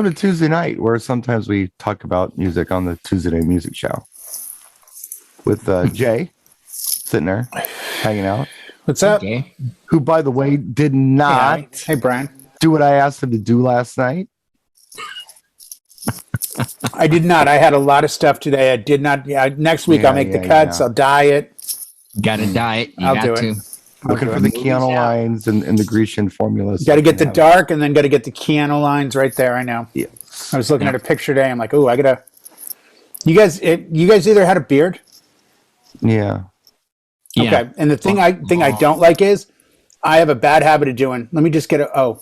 Welcome to Tuesday night, where sometimes we talk about music on the Tuesday Night Music Show with Jay sitting there hanging out. What's up? Okay. Who, by the way, did not Hey, Brian. do what I asked him to do last night. I did not. I had a lot of stuff today. I did not. Yeah, next week I'll make the cuts. I'll diet. Got a diet. You I'll got do to. it. Looking for the Keanu lines and the Grecian formulas. Got to get the dark and then got to get the Keanu lines right there. I know. Yeah. I was looking at a picture today. I'm like, oh, I gotta. You guys either had a beard. Yeah. Okay. And the thing I don't like is I have a bad habit of doing. Let me just get a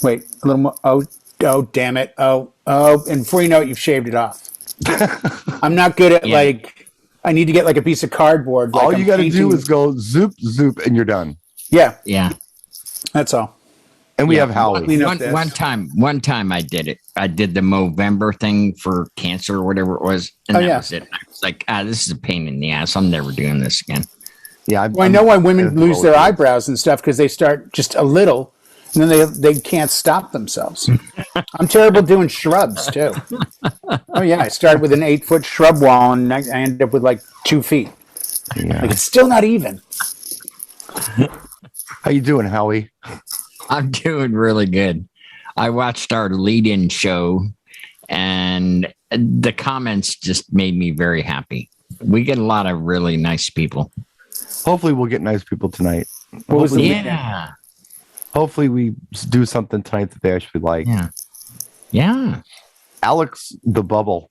little more. Oh, damn it. Oh. And before you know it, you've shaved it off. I'm not good at I need to get like a piece of cardboard. All you got to do is go zoop, and you're done. Yeah. Yeah. That's all. And we have Howie. One time I did it. I did the Movember thing for cancer or whatever it was. And that was it. I was like, this is a pain in the ass. I'm never doing this again. Yeah. I know why women lose their eyebrows and stuff, because they start just a little and then they can't stop themselves. I'm terrible doing shrubs too. Oh yeah. I started with an 8-foot shrub wall and I ended up with like 2 feet. Yeah. Like, it's still not even. How you doing, Howie? I'm doing really good. I watched our lead-in show, and the comments just made me very happy. We get a lot of really nice people. Hopefully, we'll get nice people tonight. What was the yeah. Hopefully, we do something tonight that they actually like. Yeah. Yeah. Alex the Bubble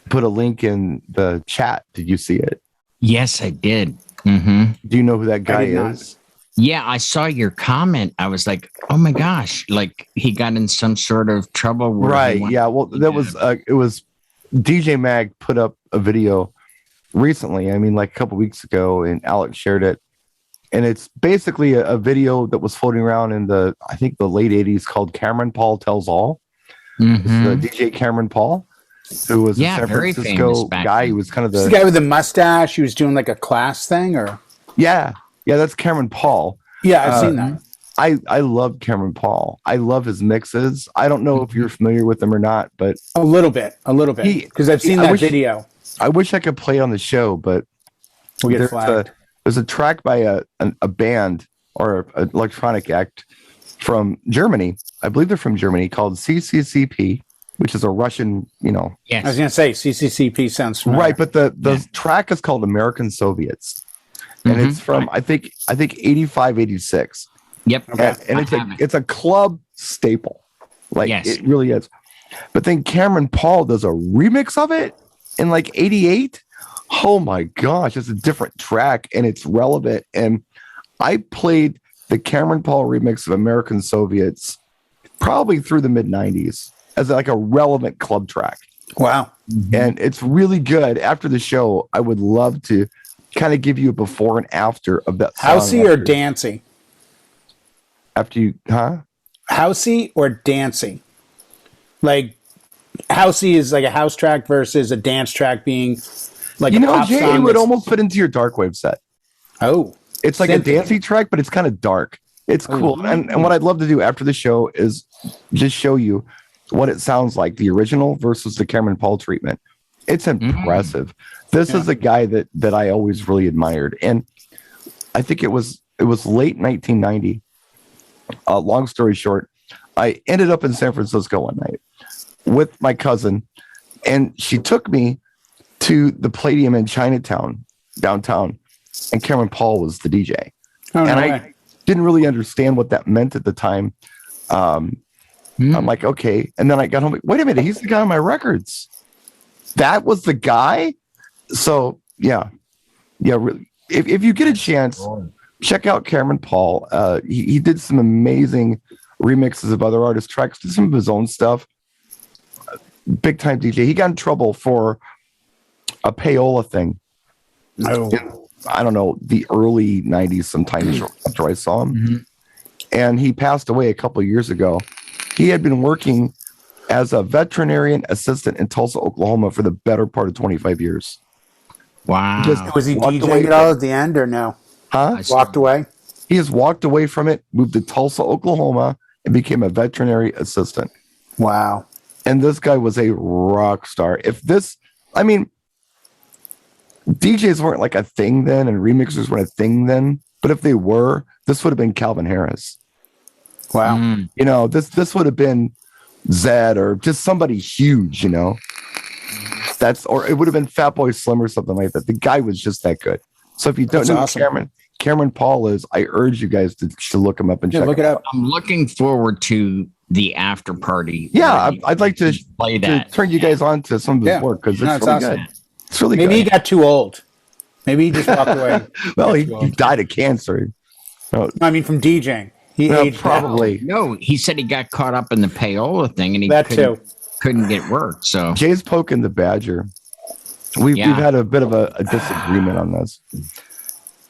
put a link in the chat. Did you see it? Yes, I did. Mm-hmm. Do you know who that guy is? Yeah, I saw your comment. I was like, oh my gosh, like he got in some sort of trouble. Right. Yeah. Well, that was, it was DJ Mag put up a video recently. I mean, like a couple weeks ago, and Alex shared it. And it's basically a video that was floating around in I think the late 80s called Cameron Paul Tells All. Mm-hmm. It's DJ Cameron Paul, who was a San Francisco guy. He was kind of the guy with the mustache. He was doing like a class thing, or? Yeah, that's Cameron Paul. Yeah, I've seen that. I love Cameron Paul. I love his mixes. I don't know if you're familiar with him or not, but a little bit, because I've seen that video. I wish I could play it on the show, but we'll get flagged. There's a track by a band or an electronic act from Germany. I believe they're from Germany, called CCCP, which is a Russian, Yes. I was going to say CCCP sounds familiar. Right, but the track is called American Soviets. And it's from I think 85, 86. Yep. Okay. And it's a club staple. Like it really is. But then Cameron Paul does a remix of it in like 88. Oh my gosh, it's a different track and it's relevant. And I played the Cameron Paul remix of American Soviets probably through the mid 90s as like a relevant club track. Wow. And it's really good. After the show, I would love to kind of give you a before and after of that song. Housey or dancey? After you, Housey or dancey? Like, Housey is like a house track versus a dance track being like a pop Jay, song. it would almost fit into your dark wave set. Oh. It's like a dancey track, but it's kind of dark. It's cool. And what I'd love to do after the show is just show you what it sounds like, the original versus the Cameron Paul treatment. It's impressive. This is a guy that I always really admired. And I think it was late 1990. Long story short, I ended up in San Francisco one night with my cousin, and she took me to the Palladium in Chinatown, downtown, and Cameron Paul was the DJ. I didn't really understand what that meant at the time. I'm like, okay. And then I got home, like, wait a minute, he's the guy on my records. That was the guy? So, yeah. Really. If you get a chance, check out Cameron Paul. He did some amazing remixes of other artists' tracks, did some of his own stuff. Big time DJ. He got in trouble for a payola thing. I don't know, the early 90s, sometime after I saw him. And he passed away a couple of years ago. He had been working as a veterinarian assistant in Tulsa, Oklahoma for the better part of 25 years. Wow. Was he DJing it all at the end or no? Walked away? He has walked away from it, moved to Tulsa, Oklahoma, and became a veterinary assistant. Wow. And this guy was a rock star. DJs weren't like a thing then, and remixers weren't a thing then. But if they were, this would have been Calvin Harris. Wow. This would have been Zed or just somebody huge, or it would have been Fatboy Slim or something like that. The guy was just that good. So if you don't know who Cameron Paul is, I urge you guys to look him up and check look it out. up. I'm looking forward to the after party. Yeah, I'd like to play that. To turn you guys on to some of his work because it's really good. It's really good. Maybe he got too old. Maybe he just walked away. Well, he died of cancer. From DJing. He aged probably. No, he said he got caught up in the payola thing and he couldn't get work. So Jay's poking the badger. We've had a bit of a disagreement on this.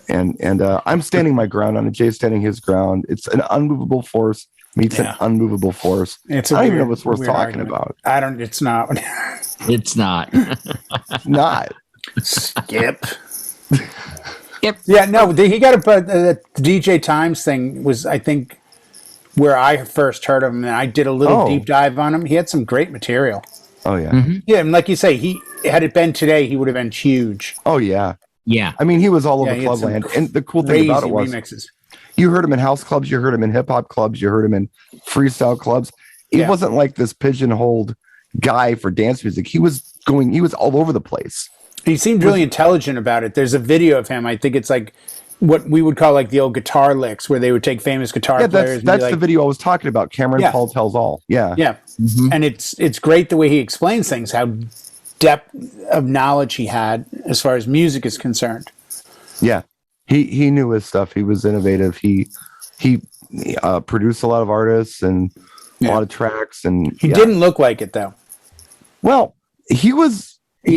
And I'm standing my ground on it. Jay's standing his ground. It's an unmovable force meets an unmovable force. I don't even know what's worth talking about. It's not. It's not. Not. Skip. Yep. Yeah, no, he got the DJ Times thing was, I think, where I first heard of him, and I did a little deep dive on him. He had some great material. Oh, yeah. Mm-hmm. Yeah, and like you say, had it been today, he would have been huge. Oh, yeah. Yeah. I mean, he was all over Clubland. And the cool thing about it was you heard him in house clubs, you heard him in hip-hop clubs, you heard him in freestyle clubs. He wasn't like this pigeonholed guy for dance music. He was all over the place. He seemed really intelligent about it. There's a video of him. I think it's like what we would call like the old guitar licks, where they would take famous guitar players. That's the video I was talking about. Cameron Paul Tells All. Yeah. Yeah. Mm-hmm. And it's great the way he explains things, how depth of knowledge he had as far as music is concerned. Yeah. He knew his stuff. He was innovative. He produced a lot of artists and a lot of tracks. And he didn't look like it though. Well, he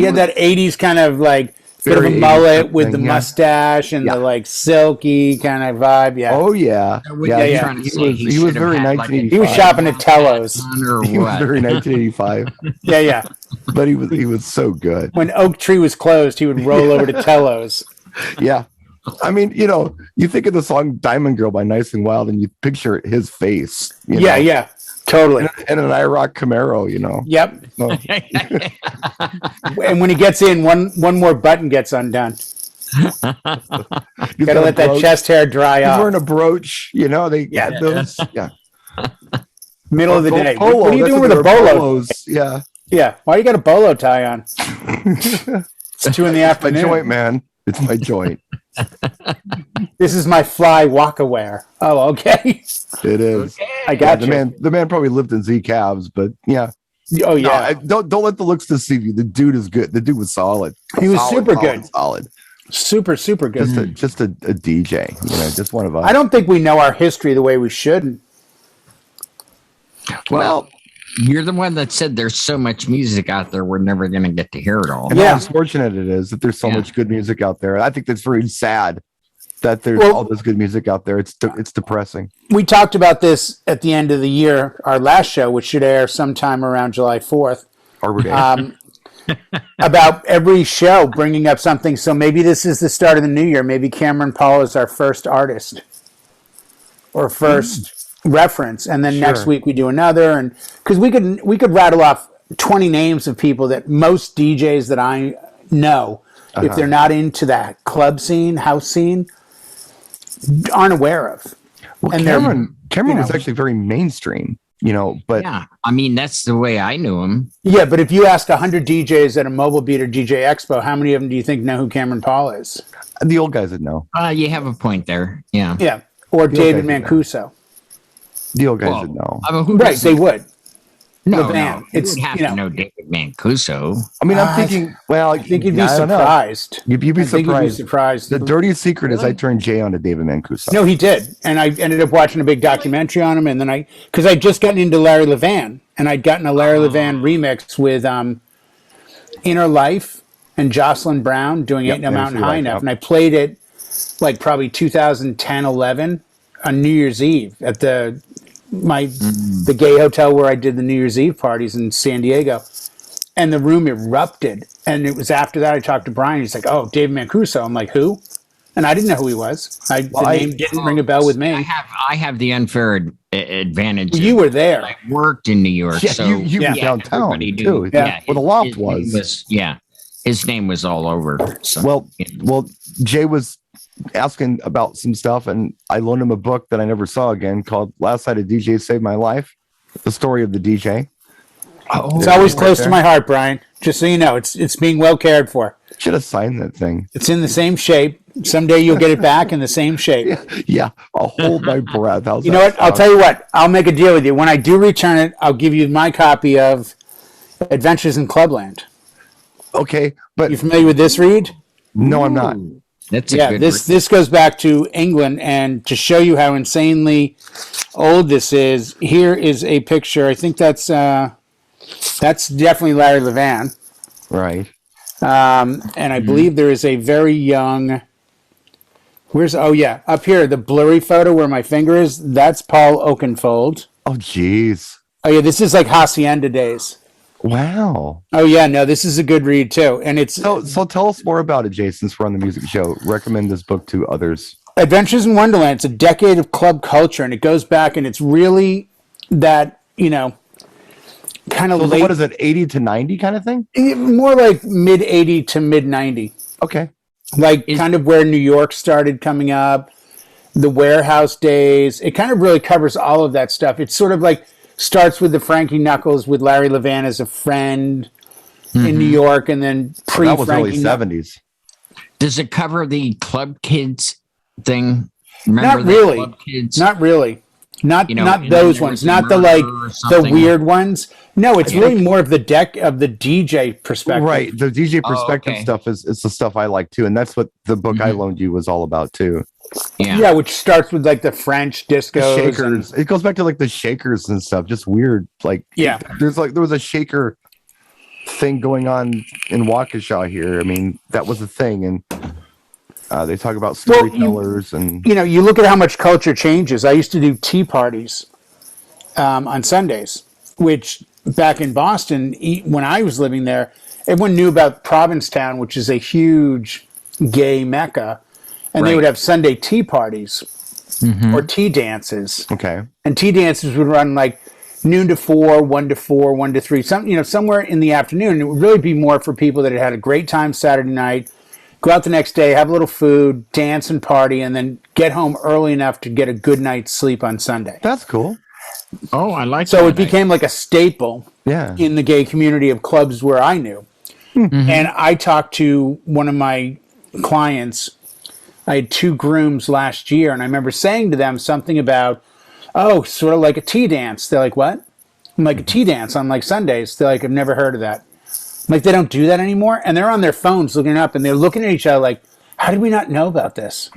had that 80s kind of like bit of a mullet with the mustache and the like silky kind of vibe. Yeah. Oh yeah. He was very 1985. He was shopping at Tello's. He was very 1985. Yeah. But he was so good. When Oak Tree was closed, he would roll over to Tello's. Yeah. I mean, you think of the song Diamond Girl by Nice and Wild and you picture his face. Yeah. Totally. And an IROC Camaro, Yep. So. And when he gets in, one more button gets undone. Gotta let that chest hair dry off. He's wearing a brooch, they had those. Yeah. Middle of the day. Polo. What are you doing with a bolo? Polos. Yeah. Yeah. Why you got a bolo tie on? It's 2 p.m. My joint, man. It's my joint. This is my fly walk-aware. Oh, okay. It is. Okay. I got you. The man probably lived in Z cabs, but yeah. Oh yeah. No, don't let the looks deceive you. The dude is good. The dude was solid. He was super good. Solid. Super good. Just a DJ. Just one of us. I don't think we know our history the way we should. Well, you're the one that said there's so much music out there, we're never going to get to hear it all. And how unfortunate it is that there's so much good music out there. I think that's very sad that there's all this good music out there. It's depressing. We talked about this at the end of the year, our last show, which should air sometime around July 4th. Arbor Day. About every show bringing up something. So maybe this is the start of the new year. Maybe Cameron Paul is our first artist or first reference, and then next week we do another. And because we could rattle off 20 names of people that most DJs that I know, if they're not into that club scene, house scene, aren't aware of. Well, and Cameron was actually very mainstream. But yeah, I mean, that's the way I knew him. Yeah, but if you ask 100 DJs at a Mobile Beat or DJ Expo, how many of them do you think know who Cameron Paul is? The old guys would know. You have a point there. Yeah. Yeah. Or David Mancuso. The old guys would know. I mean, right, they would. No, it's you have to know David Mancuso. I mean, I'm thinking. Well, I think you'd be surprised. You'd be surprised. The dirty secret is I turned Jay on to David Mancuso. No, he did, and I ended up watching a big documentary on him, and then because I'd just gotten into Larry Levan, and I'd gotten a Larry Levan remix with Inner Life and Jocelyn Brown doing Ain't No Mountain High Enough, and I played it like probably 2010, 11 on New Year's Eve at the gay hotel where I did the New Year's Eve parties in San Diego, and the room erupted. And it was after that I talked to Brian. He's like, "Oh, Dave Mancuso." I'm like, "Who?" and I didn't know who he was. The name didn't ring a bell with me. I have the unfair advantage. You were there. I worked in New York, Yeah, so you were downtown too. Yeah. Where the loft was. His name was all over. So, well, Jay was asking about some stuff, and I loaned him a book that I never saw again called "Last Night a DJ Saved My Life," the story of the DJ. It's always close to my heart, Brian. Just so you know, it's being well cared for. Should have signed that thing. It's in the same shape. Someday you'll get it back in the same shape. Yeah. I'll hold my breath. You know what? I'll tell you what. I'll make a deal with you. When I do return it, I'll give you my copy of Adventures in Clubland. Okay, but You familiar with this read? no, I'm not. that's a good. This goes back to England, and to show you how insanely old this is, here is a picture. I think that's definitely Larry Levan. Right. And I believe there is a very young. Up here, the blurry photo where my finger is. That's Paul Oakenfold. Oh, geez. Oh yeah, this is like Hacienda days. Wow. Oh yeah, no, this is a good read too, and it's So tell us more about it, Jay, since we're on the music show. Recommend this book to others. Adventures in Wonderland. It's a decade of club culture, and it goes back, and it's really that kind of So late. what is it, 80 to 90 kind of thing? More like mid 80 to mid 90, Okay. like kind of where New York started coming up, the warehouse days. It kind of really covers all of that stuff. It's sort of like starts with the Frankie Knuckles with Larry Levan as a friend in New York, and then That was early 70s. Does it cover the club kids thing? Remember Not the really. Club kids? Not really. Not in those there ones. was a Not the murder or the something? weird ones. No, it's really more of the DJ perspective. Right. The DJ perspective okay. stuff is the stuff I like too. And that's what the book I loaned you was all about too. Yeah, which starts with like the French discos. Shakers. It goes back to like the Shakers and stuff. Just weird. Like there was a Shaker thing going on in Waukesha here. I mean, that was a thing. And they talk about storytellers and you look at how much culture changes. I used to do tea parties on Sundays, which back in Boston, when I was living there, everyone knew about Provincetown, which is a huge gay mecca, and they would have Sunday tea parties or tea dances. okay. And tea dances would run like noon to 4, 1 to 4, 1 to 3, somewhere in the afternoon. It would really be more for people that had a great time Saturday night, go out the next day, have a little food, dance and party, and then get home early enough to get a good night's sleep on Sunday. That's cool. Oh, I like So it became like a staple in the gay community of clubs where I knew. And I talked to one of my clients. I had 2 grooms last year, and I remember saying to them something about, sort of like a tea dance. They're like, what? I'm like, a tea dance on like Sundays. They're like, I've never heard of that. I'm like, they don't do that anymore? And they're on their phones looking it up, and they're looking at each other like, how did we not know about this?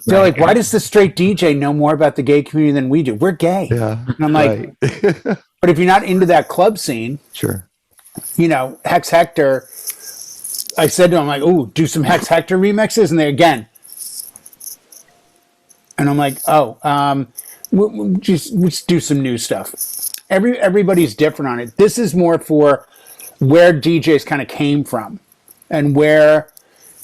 They're like, why does the straight DJ know more about the gay community than we do? We're gay. Yeah. And I'm like, but if you're not into that club scene, Sure. Hex Hector, I said to him, like, ooh, do some Hex Hector remixes. And they again. And I'm like, we'll just do some new stuff. Everybody's different on it. This is more for where DJs kind of came from and where,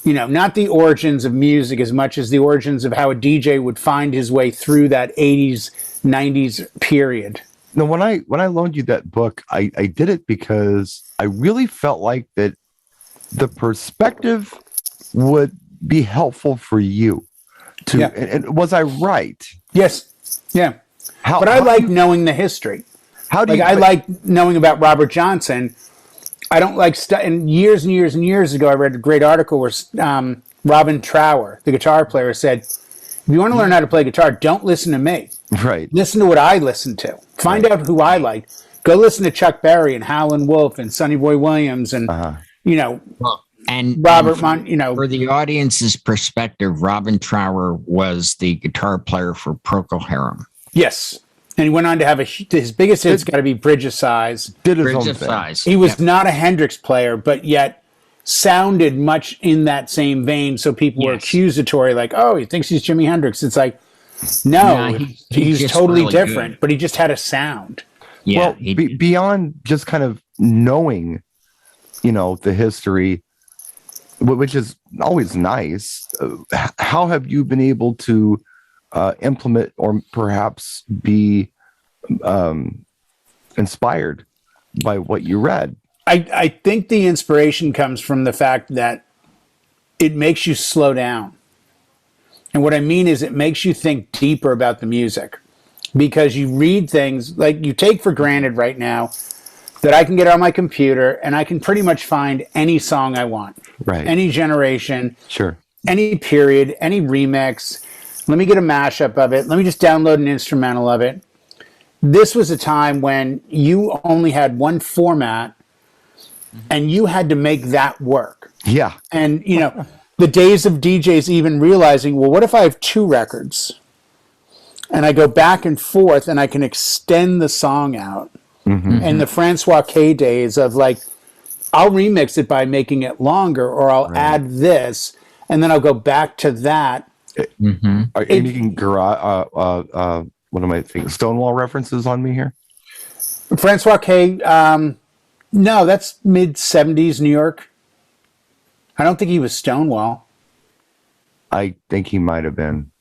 not the origins of music as much as the origins of how a DJ would find his way through that 80s, 90s period. No, when I loaned you that book, I did it because I really felt like that the perspective would be helpful for you. And was I right? Yes. Yeah. But I like knowing the history. I like knowing about Robert Johnson. I don't like and years and years and years ago, I read a great article where Robin Trower, the guitar player, said, if you want to learn how to play guitar, don't listen to me. Right. Listen to what I listen to. Find out who I like. Go listen to Chuck Berry and Howlin' Wolf and Sonny Boy Williams and, and Robert, for the audience's perspective, Robin Trower was the guitar player for Procol Harum. Yes. And he went on to have his biggest hit's got to be Bridge of Sighs. Did his own thing. He was not a Hendrix player, but yet sounded much in that same vein. So people were accusatory, like, oh, he thinks he's Jimi Hendrix. It's like, no, he's totally really different, but he just had a sound. Yeah. Well, beyond just kind of knowing, the history, which is always nice. How have you been able to implement or perhaps be inspired by what you read? I think the inspiration comes from the fact that it makes you slow down. And what I mean is it makes you think deeper about the music, because you read things like you take for granted right now that I can get on my computer and I can pretty much find any song I want, Right? any generation, Sure. any period, any remix. Let me get a mashup of it. Let me just download an instrumental of it. This was a time when you only had one format and you had to make that work. Yeah. And, you know, the days of DJs even realizing, well, what if I have 2 records and I go back and forth and I can extend the song out? And the Francois K days of like, I'll remix it by making it longer, or I'll add this, and then I'll go back to that. Are you making what am I thinking? Stonewall references on me here? Francois K, no, that's mid 70s New York. I don't think he was Stonewall. I think he might have been.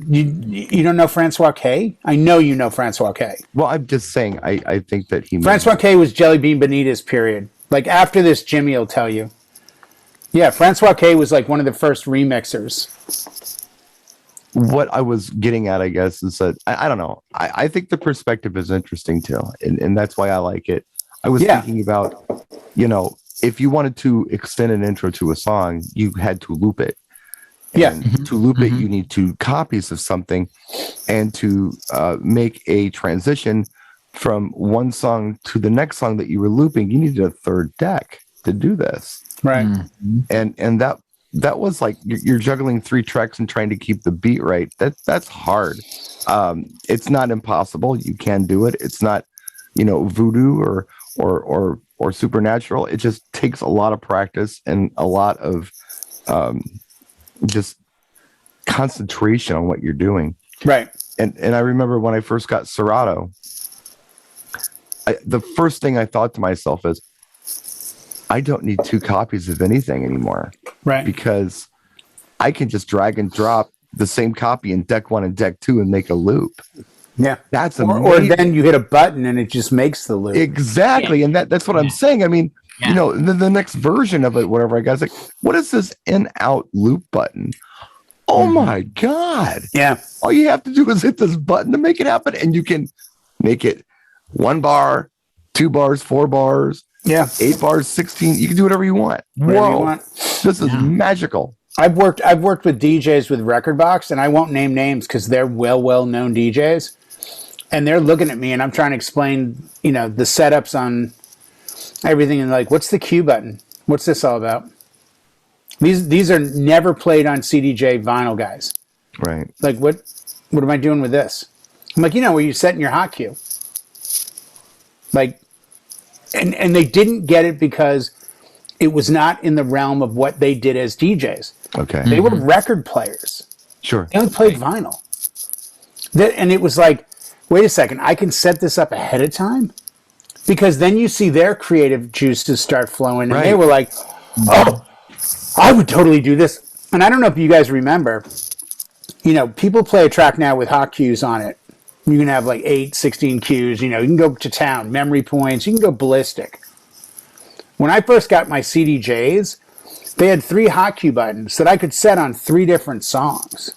You don't know Francois K? I know you know Francois K. Well, I'm just saying, I think that he... Francois K was Jelly Bean Benitez, period. Like, after this, Jimmy will tell you. Yeah, Francois K was like one of the first remixers. What I was getting at, I guess, is that, I don't know. I think the perspective is interesting, too. And that's why I like it. I was thinking about, you know, if you wanted to extend an intro to a song, you had to loop it. And to loop it, you need 2 copies of something, and to make a transition from one song to the next song that you were looping, you needed a 3rd deck to do this. Right. And that was like you're juggling 3 tracks and trying to keep the beat right. That's hard. It's not impossible. You can do it. It's not, you know, voodoo or supernatural. It just takes a lot of practice and a lot of just concentration on what you're doing. Right. And I remember when I first got Serato, the first thing I thought to myself is, I don't need 2 copies of anything anymore. Right. Because I can just drag and drop the same copy in deck 1 and deck 2 and make a loop. Yeah. That's amazing. Or then you hit a button and it just makes the loop. Exactly. And that's what I'm saying. I mean, you know, the next version of it, whatever, I guess, like, what is this in out loop button? Oh my God. Yeah. All you have to do is hit this button to make it happen. And you can make it 1 bar, 2 bars, 4 bars, 8 bars, 16. You can do whatever you want. Whoa. This is magical. I've worked with DJs with Rekordbox, and I won't name names because they're well known DJs. And they're looking at me and I'm trying to explain, you know, the setups on everything, and like, what's the cue button? What's this all about? These are never played on CDJ vinyl, guys. Right. Like, what am I doing with this? I'm like, you know, where you're setting your hot cue. Like, and they didn't get it because it was not in the realm of what they did as DJs. Okay. They were record players. Sure. They only played vinyl. And it was like, wait a second, I can set this up ahead of time? Because then you see their creative juices start flowing, and they were like, oh, I would totally do this. And I don't know if you guys remember, you know, people play a track now with hot cues on it. You can have like 8, 16 cues, you know, you can go to town, memory points, you can go ballistic. When I first got my CDJs, they had 3 hot cue buttons that I could set on 3 different songs.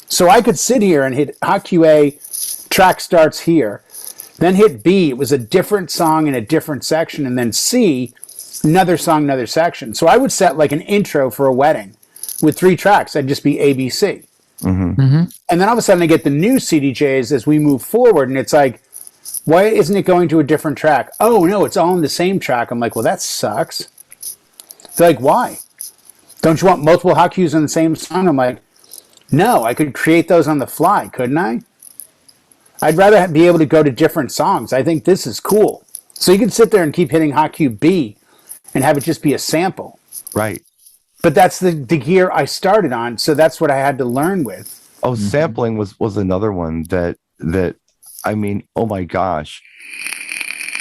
So I could sit here and hit hot cue A, track starts here, then hit B, it was a different song in a different section, and then C, another song, another section. So I would set like an intro for a wedding with 3 tracks. I'd just be A, B, C. And then all of a sudden I get the new CDJs as we move forward, and it's like, why isn't it going to a different track? Oh, no, it's all on the same track. I'm like, well, that sucks. They're like, why? Don't you want multiple hot cues on the same song? I'm like, no, I could create those on the fly, couldn't I? I'd rather be able to go to different songs. I think this is cool. So you can sit there and keep hitting hot cue B and have it just be a sample. Right. But that's the gear I started on, so that's what I had to learn with. Oh, sampling was another one that I mean, oh my gosh.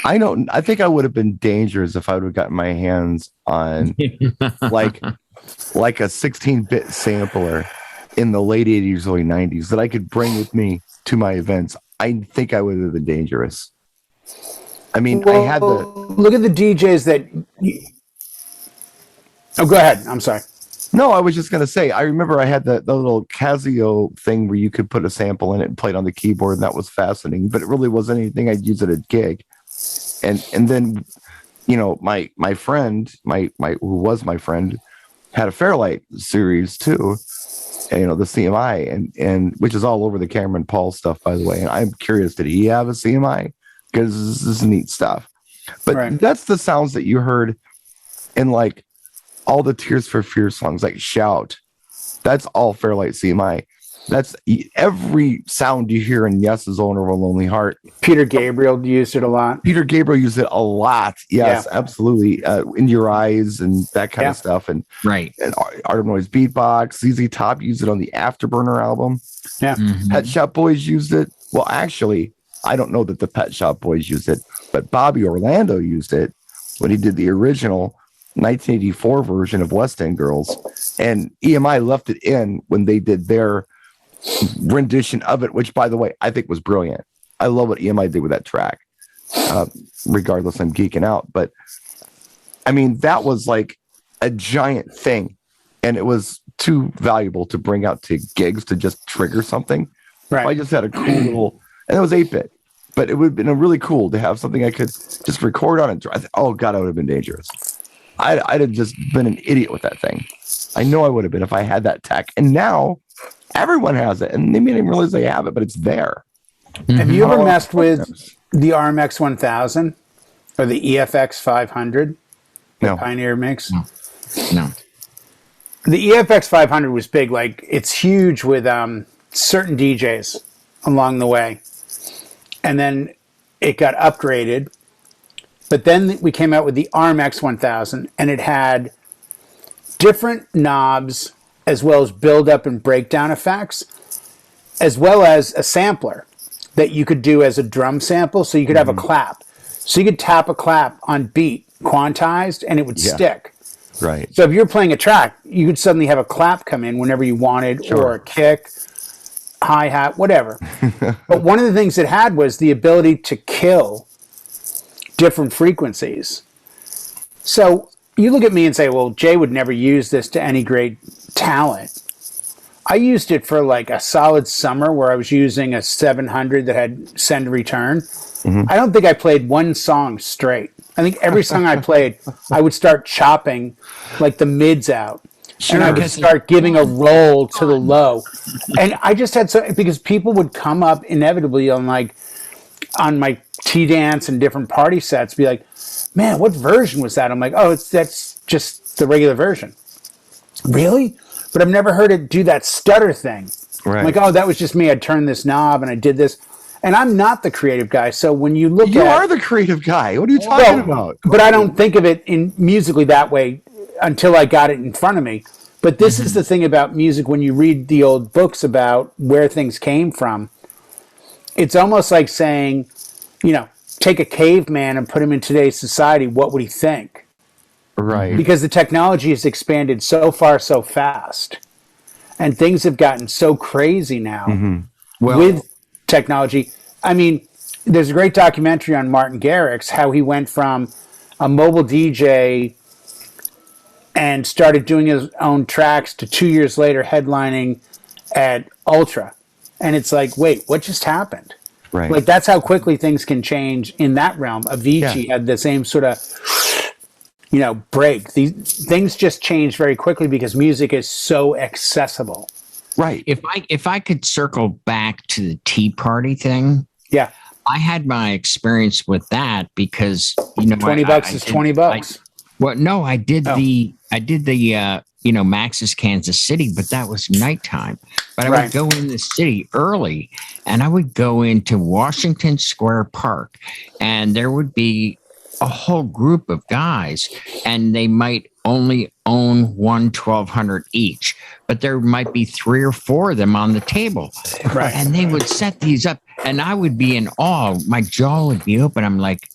I think I would have been dangerous if I would have gotten my hands on like like a 16-bit sampler in the late 80s, early 90s that I could bring with me to my events, I think I would have been dangerous. I mean, I had the... Look at the DJs that... Oh, go ahead. I'm sorry. No, I was just going to say, I remember I had the little Casio thing where you could put a sample in it and play it on the keyboard, and that was fascinating, but it really wasn't anything I'd use at a gig. And then, you know, my friend, my who was my friend, had a Fairlight series too, and, you know, the CMI, and which is all over the Cameron Paul stuff, by the way. And I'm curious, did he have a CMI? Because this is neat stuff. But that's the sounds that you heard in like all the Tears for Fears songs, like Shout. That's all Fairlight CMI. That's every sound you hear in Yes's Owner of a Lonely Heart. Peter Gabriel used it a lot. Peter Gabriel used it a lot. Yes, absolutely. In Your Eyes and that kind of stuff. And and Art of Noise Beatbox. ZZ Top used it on the Afterburner album. Yeah. Pet Shop Boys used it. Well, actually, I don't know that the Pet Shop Boys used it, but Bobby Orlando used it when he did the original 1984 version of West End Girls. And EMI left it in when they did their rendition of it, which, by the way, I think was brilliant. I love what EMI did with that track. Regardless, I'm geeking out. But, I mean, that was like a giant thing. And it was too valuable to bring out to gigs to just trigger something. Right. I just had a cool little... And it was 8-bit. But it would have been really cool to have something I could just record on and drive. Oh, God, I would have been dangerous. I'd have just been an idiot with that thing. I know I would have been if I had that tech. And now everyone has it. And they may not even realize they have it, but it's there. Have you ever messed with the RMX 1000 or the EFX 500? No. Pioneer mix? No. The EFX 500 was big. Like, it's huge with certain DJs along the way. And then it got upgraded. But then we came out with the RMX 1000, and it had different knobs as well as build-up and breakdown effects, as well as a sampler that you could do as a drum sample. So you could have a clap. So you could tap a clap on beat, quantized, and it would stick. Right. So if you're playing a track, you could suddenly have a clap come in whenever you wanted, or a kick, hi-hat, whatever. But one of the things it had was the ability to kill different frequencies. So you look at me and say, well, Jay would never use this to any great talent. I used it for like a solid summer where I was using a 700 that had send return. I don't think I played one song straight. I think every song I played, I would start chopping like the mids out. And I would start giving a roll to the low. And I just had because people would come up inevitably on my T-Dance and different party sets, be like, man, what version was that? I'm like, oh, that's just the regular version. Really? But I've never heard it do that stutter thing. Right. I'm like, oh, that was just me. I turned this knob and I did this. And I'm not the creative guy. So when you look You are the creative guy. What are you talking about? But I don't think of it in musically that way until I got it in front of me. But this is the thing about music. When you read the old books about where things came from, it's almost like saying, you know, take a caveman and put him in today's society. What would he think? Right. Because the technology has expanded so far, so fast. And things have gotten so crazy now with technology. I mean, there's a great documentary on Martin Garrix, how he went from a mobile DJ and started doing his own tracks to 2 years later headlining at Ultra. And it's like, wait, what just happened? Right. Like, that's how quickly things can change in that realm. Avicii had the same sort of, you know, break. These things just change very quickly because music is so accessible. Right. If I could circle back to the Tea Party thing. Yeah. I had my experience with that because, you know, $20 is $20. Well, no, I did the you know, Max's Kansas City, but that was nighttime. But I would go in the city early, and I would go into Washington Square Park, and there would be a whole group of guys, and they might only own 1200 each, but there might be 3 or 4 of them on the table. Right. And they would set these up, and I would be in awe. My jaw would be open. I'm like,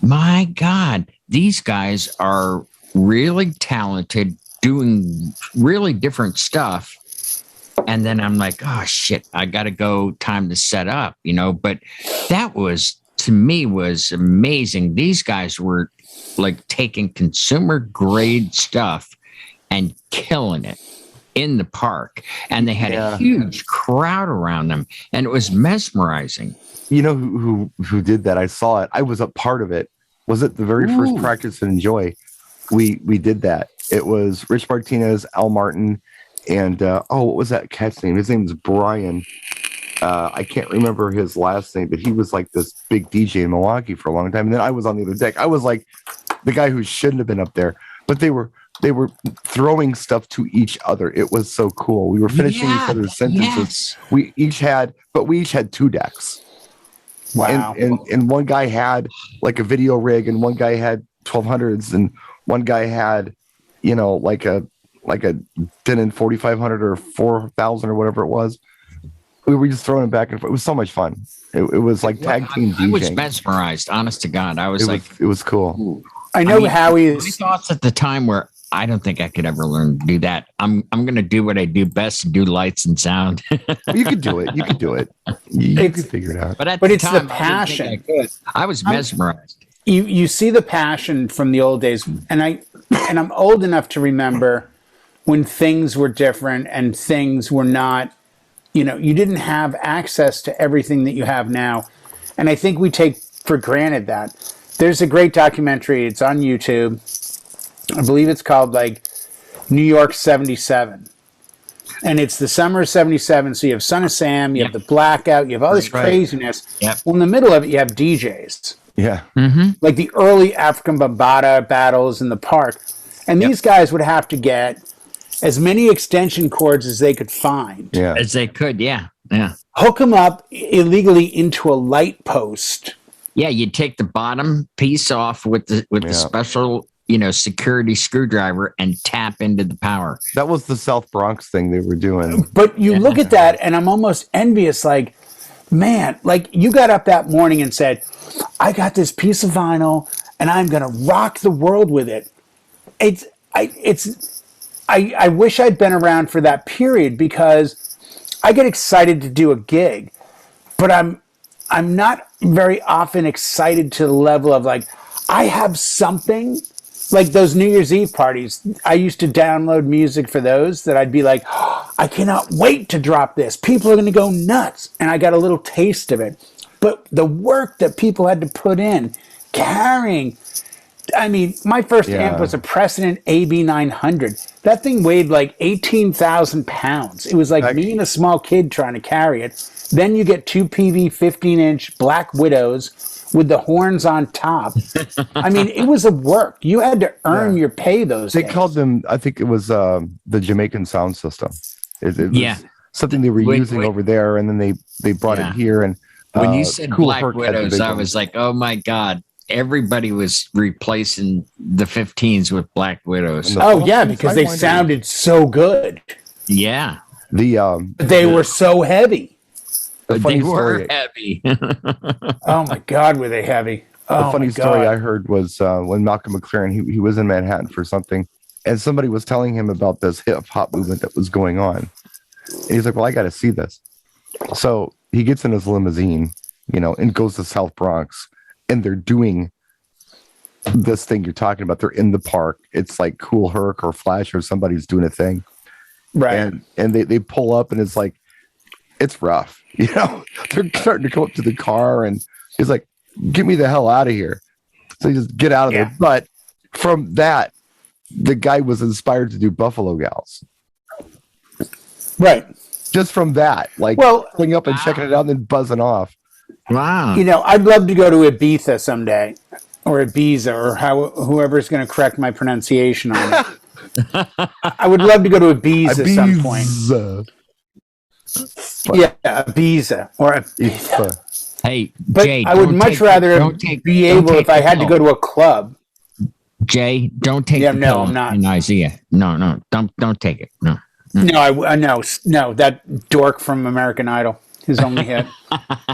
my God, these guys are really talented doing really different stuff. And then I'm like, oh shit, I got to go, time to set up, but that was, to me, was amazing. These guys were like taking consumer grade stuff and killing it in the park. And they had a huge crowd around them, and it was mesmerizing. You know who did that? I saw it. I was a part of it. Was it the very first Practice and Enjoy? We did that. It was Rich Martinez, Al Martin, and what was that cat's name? His name is Brian. I can't remember his last name, but he was like this big DJ in Milwaukee for a long time. And then I was on the other deck. I was like the guy who shouldn't have been up there, but they were throwing stuff to each other. It was so cool. We were finishing each other's sentences. Yes. We each had 2 decks. Wow. And one guy had like a video rig, and one guy had 1200s, and one guy had, like a Denon 4500 or 4000 or whatever it was. We were just throwing it back and forth. It was so much fun. It was like tag team DJing. I was mesmerized, honest to God. I was it was cool. I know Howie my thoughts at the time were, I don't think I could ever learn to do that. I'm going to do what I do best, and do lights and sound. You could do it. You could do it. You could figure it out. But it's time, the passion. I was mesmerized. You see the passion from the old days, and I'm old enough to remember when things were different and things were not, you didn't have access to everything that you have now. And I think we take for granted that. There's a great documentary. It's on YouTube. I believe it's called like New York 77. And it's the summer of 77. So you have Son of Sam, you have the blackout, you have all this craziness. Yep. Well, in the middle of it, you have DJs. Yeah. Mm-hmm. Like the early African Bambaataa battles in the park. And these guys would have to get as many extension cords as they could find. Yeah. As they could, yeah. Hook them up illegally into a light post. Yeah, you'd take the bottom piece off with the special, security screwdriver and tap into the power. That was the South Bronx thing they were doing. But you look at that, and I'm almost envious. Like, man, like you got up that morning and said, I got this piece of vinyl, and I'm going to rock the world with it. I wish I'd been around for that period, because I get excited to do a gig, but I'm not very often excited to the level of like, I have something. Like those New Year's Eve parties, I used to download music for those that I'd be like, oh, I cannot wait to drop this. People are going to go nuts. And I got a little taste of it. But the work that people had to put in, carrying. I mean, my first amp was a Precedent AB900. That thing weighed like 18,000 pounds. It was like me and a small kid trying to carry it. Then you get 2 PV 15-inch Black Widows with the horns on top. I mean, it was a work. You had to earn your pay those days. They called them, I think it was the Jamaican sound system. It was something they were using over there, and then they brought it here. And when you said Black Widows, I was like, oh my God. Everybody was replacing the 15s with Black Widows. Oh, yeah, because they sounded so good. Yeah. They were so heavy. They were heavy. Oh my God, were they heavy? The funny story I heard was when Malcolm McLaren, he was in Manhattan for something, and somebody was telling him about this hip hop movement that was going on. And he's like, well, I got to see this. So he gets in his limousine, and goes to South Bronx, and they're doing this thing you're talking about. They're in the park. It's like Cool Herc or Flash or somebody's doing a thing. Right. And they pull up, and it's like, it's rough. They're starting to come up to the car, and he's like, get me the hell out of here. So you just get out of there. But from that, the guy was inspired to do Buffalo Gals. Right. Just from that, like pulling up and checking it out and then buzzing off. Wow. I'd love to go to Ibiza someday, or Ibiza, or whoever's going to correct my pronunciation on it. I would love to go to Ibiza at some point. Yeah, Ibiza or Ibiza. Hey, but Jay, I would much rather be able, if I had to go to a club. Jay, don't take the pill I'm not. in Isaiah. No, don't take it. No. No, no, that dork from American Idol. his only hit.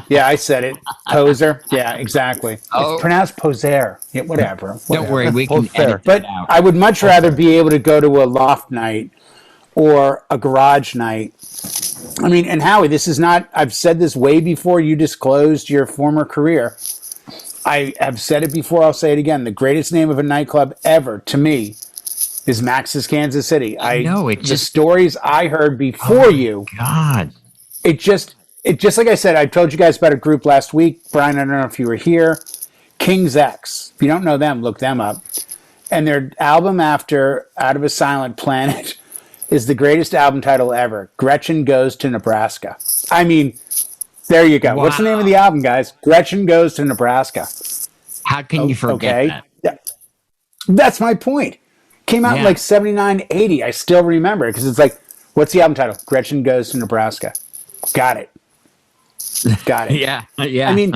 Yeah, I said it. Poser. Yeah, exactly. Oh. It's pronounced poser. Yeah, whatever. Don't worry, we can Fair. edit But that out. I would much rather be able to go to a loft night or a garage night. I mean, and Howie, this is not, I've said this way before you disclosed your former career. I have said it before, I'll say it again. The greatest name of a nightclub ever, to me, is Max's Kansas City. I know, it the just... stories I heard before you, God. it just like I said, I told you guys about a group last week. Brian, I don't know if you were here. King's X. If you don't know them, look them up. And their album after Out of a Silent Planet is the greatest album title ever. Gretchen Goes to Nebraska. I mean, there you go. Wow. What's the name of the album, guys? Gretchen Goes to Nebraska. How can you forget that? Yeah. That's my point. Came out in like 79, 80. I still remember it because it's like, what's the album title? Gretchen Goes to Nebraska. Got it. Yeah. I mean,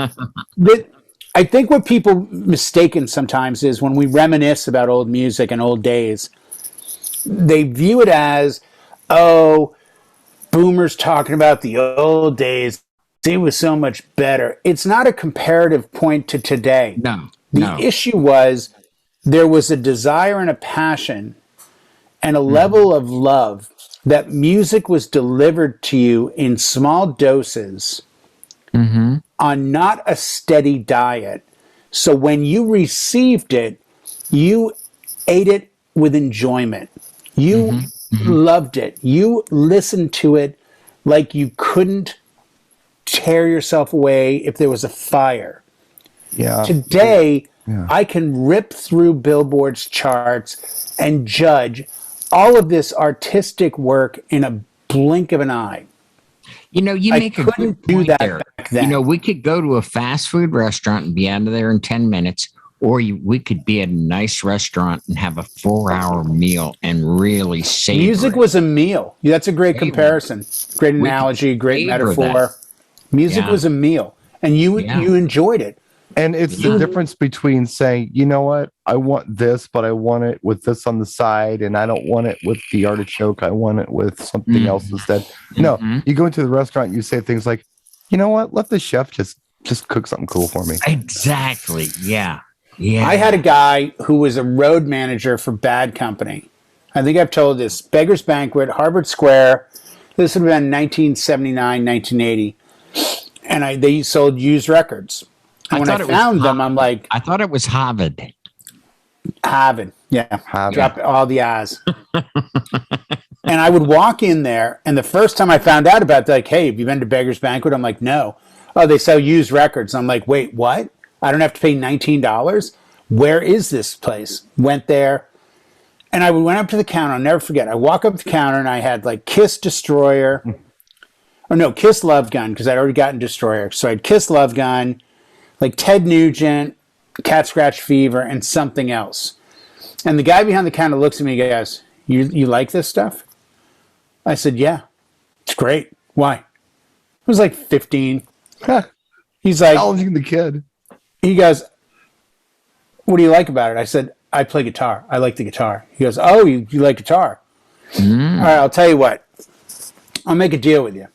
I think what people mistaken sometimes is when we reminisce about old music and old days, they view it as, oh, boomers talking about the old days. It was so much better. It's not a comparative point to today. No. The issue was there was a desire and a passion and a level of love that music was delivered to you in small doses on not a steady diet. So when you received it, you ate it with enjoyment. You loved it. You listened to it like you couldn't tear yourself away if there was a fire. Yeah. Today, I can rip through Billboard's charts and judge all of this artistic work in a blink of an eye. You know, you make a good point there. Back then. You know, we could go to a fast food restaurant and be out of there in 10 minutes, or we could be at a nice restaurant and have a 4-hour meal and really savor Music it. was a meal. That's a great comparison. Great analogy, great metaphor. That. Music was a meal, and you enjoyed it. And it's the difference between saying, you know what, I want this, but I want it with this on the side, and I don't want it with the artichoke. I want it with something else instead. No, you go into the restaurant, you say things like, you know what, let the chef just cook something cool for me. Exactly. Yeah. Yeah. I had a guy who was a road manager for Bad Company. I think I've told this. Beggar's Banquet, Harvard Square. This would have been 1979, 1980. And they sold used records. And when I found them, I'm like... I thought it was Harvard. Harvard, yeah. Harvard. Drop all the I's. And I would walk in there, and the first time I found out about it, like, hey, have you been to Beggar's Banquet? I'm like, no. Oh, they sell used records. I'm like, wait, what? I don't have to pay $19? Where is this place? Went there, and I went up to the counter. I'll never forget. I walk up to the counter, and I had, like, Kiss Destroyer. Or no, Kiss Love Gun, because I'd already gotten Destroyer. So I had Kiss Love Gun, like Ted Nugent, Cat Scratch Fever, and something else. And the guy behind the counter looks at me and goes, you like this stuff? I said, yeah, it's great. Why? I was like 15. He's like... Challenging the kid. He goes, what do you like about it? I said, I play guitar. I like the guitar. He goes, oh, you like guitar? All right, I'll tell you what. I'll make a deal with you.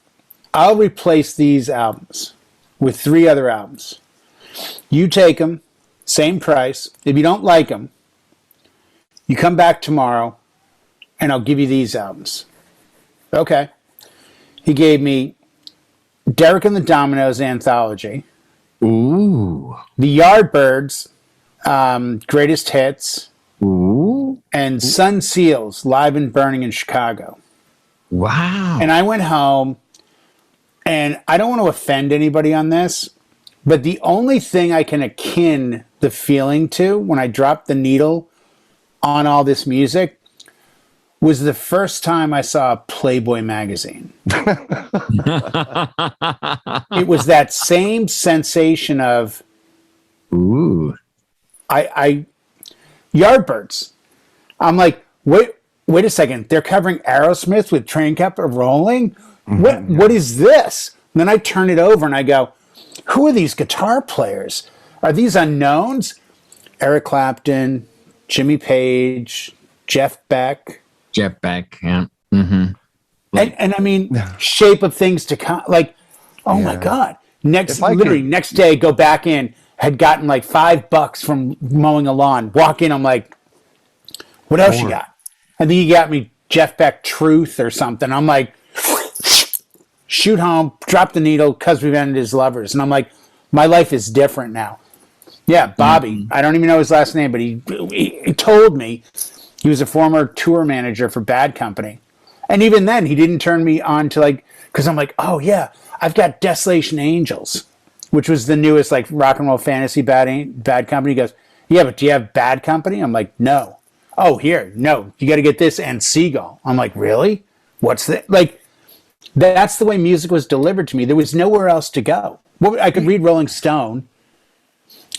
I'll replace these albums with 3 other albums. You take them, same price. If you don't like them, you come back tomorrow, and I'll give you these albums. Okay. He gave me Derek and the Dominoes Anthology. Ooh. The Yardbirds, Greatest Hits. Ooh. And Sun Seals, Live and Burning in Chicago. Wow. And I went home, and I don't want to offend anybody on this, but the only thing I can akin the feeling to when I dropped the needle on all this music was the first time I saw a Playboy magazine. It was that same sensation of, ooh, Yardbirds. I'm like, wait a second. They're covering Aerosmith with Train Kept Rolling? What is this? And then I turn it over and I go, who are these guitar players? Are these unknowns? Eric Clapton, Jimmy Page, Jeff Beck. Jeff Beck, yeah. Mm-hmm. And I mean, Shape of Things to Come. Like, Oh my God. If I Literally could- next day, go back in, had gotten like $5 from mowing a lawn. Walk in, I'm like, what else you More. got? And then you got me Jeff Beck Truth or something. I'm like, shoot home, drop the needle, because we've ended as lovers. And I'm like, my life is different now. Yeah, Bobby. I don't even know his last name, but he told me he was a former tour manager for Bad Company. And even then, he didn't turn me on to like, because I'm like, oh yeah, I've got Desolation Angels, which was the newest like rock and roll fantasy Bad Company. He goes, yeah, but do you have Bad Company? I'm like, no. Oh, here, no, you got to get this and Seagull. I'm like, really? What's that? Like, that's the way music was delivered to me. There was nowhere else to go. I could read Rolling Stone.